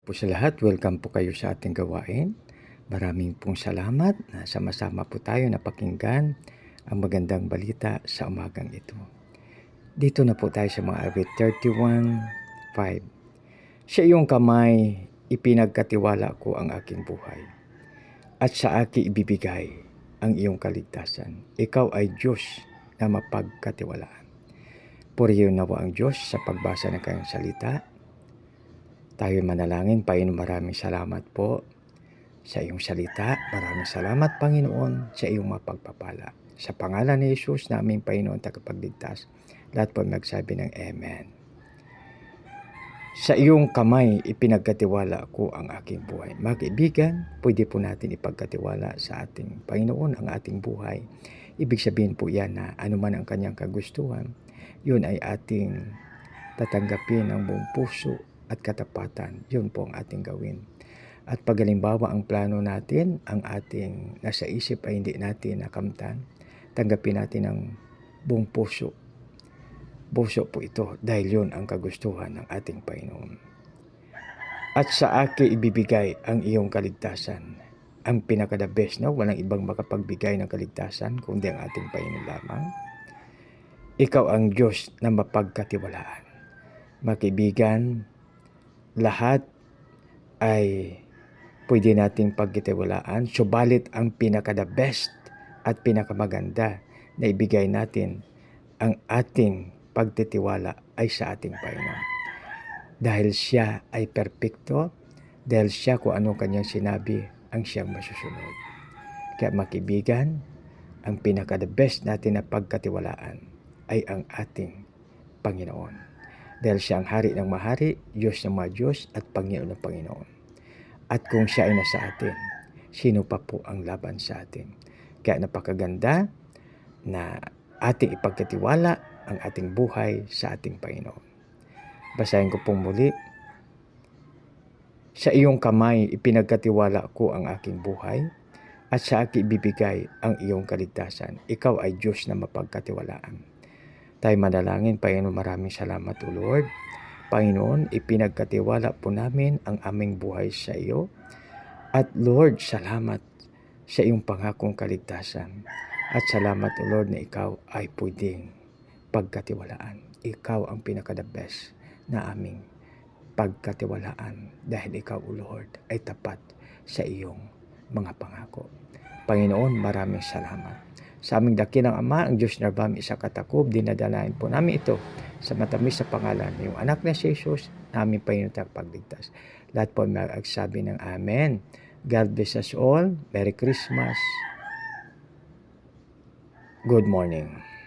Po sa lahat, welcome po kayo sa ating gawain. Maraming pong salamat na sama-sama po tayo na pakinggan ang magandang balita sa umagang ito. Dito na po tayo sa mga awit 31:5. Sa iyong kamay, ipinagkatiwala ko ang aking buhay, at sa akin ibibigay ang iyong kaligtasan. Ikaw ay Diyos na mapagkatiwalaan. Purihin nawa ang Diyos sa pagbasa ng kanyang salita. Tayo manalangin. Panginoon, maraming salamat po sa iyong salita. Maraming salamat, Panginoon, sa iyong mapagpapala. Sa pangalan ni Jesus, naming Panginoon tagapagligtas, lahat po magsabi ng Amen. Sa iyong kamay, ipinagkatiwala ko ang aking buhay. Mga kaibigan, pwede po natin ipagkatiwala sa ating Panginoon ang ating buhay. Ibig sabihin po yan na anuman ang kanyang kagustuhan, yun ay ating tatanggapin ng buong puso at katapatan. Yun po ang ating gawin. At pag halimbawa ang plano natin, ang ating nasa isip ay hindi natin nakamtan, tanggapin natin ng buong puso. Puso po ito dahil yun ang kagustuhan ng ating Panginoon. At sa akin ibibigay ang iyong kaligtasan. Ang pinaka-the best, no? Walang ibang makapagbigay ng kaligtasan kundi ang ating Panginoon lamang. Ikaw ang Diyos na mapagkatiwalaan. Mga kaibigan, lahat ay pwede nating pagkitiwalaan, subalit ang pinaka-the best at pinakamaganda na ibigay natin ang ating pagtitiwala ay sa ating Panginoon. Dahil siya ay perpekto, dahil siya kung ano kanyang sinabi ang siyang masusunod. Kaya mga kaibigan, ang pinaka-the best natin na pagkatiwalaan ay ang ating Panginoon. Dahil siya ang hari ng mahari, Diyos ng mga Diyos at Panginoon ng Panginoon. At kung siya ay nasa atin, sino pa po ang laban sa atin? Kaya napakaganda na ating ipagkatiwala ang ating buhay sa ating Panginoon. Basahin ko pong muli. Sa iyong kamay, ipinagkatiwala ko ang aking buhay, at sa akin ibibigay ang iyong kaligtasan. Ikaw ay Diyos na mapagkatiwalaan. Tayo manalangin. Panginoon, maraming salamat o Lord. Panginoon, ipinagkatiwala po namin ang aming buhay sa iyo. At Lord, salamat sa iyong pangakong kaligtasan. At salamat o Lord na ikaw ay pwedeng pagkatiwalaan. Ikaw ang pinaka-the best na aming pagkatiwalaan dahil ikaw o Lord ay tapat sa iyong mga pangako. Panginoon, maraming salamat. Sa aming dakilang Ama, ang Diyos na bami isa katakob, dinadalain po namin ito sa matamis sa pangalan ng iyong anak na si Jesus, namin Panginoon tagapagligtas. Lahat po magsabi ng Amen. God bless us all. Merry Christmas. Good morning.